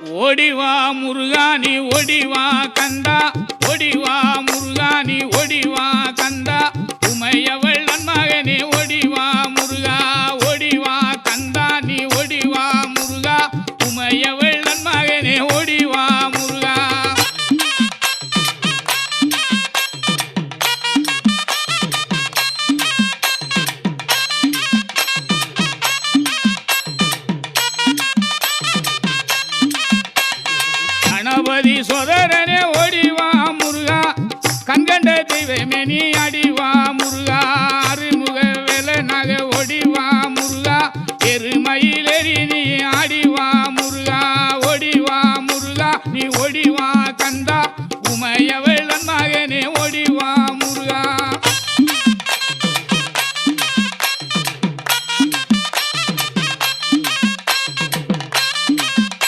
ஓடிவா முருகா நீ ஓடிவா கந்தா, ஓடிவா முருகா நீ ஓடிவா கந்தா, உமையவள் நன்மகனே ஓடிவா முருகா, ஓடிவா கந்தா நீ ஓடிவா முருகா, உமையவள் நன்மகனே ஓடிவா முருகா. கணபதி சோதரனே ஓடிவா முருகா, கண்கண்ட தெய்வமே நீ அடிவா முருகா, அருமுக வேலனாக ஓடிவா முருகா, எருமையிலேறி நீ ஆடிவா முருகா, ஓடிவா முருகா நீ ஓடிவா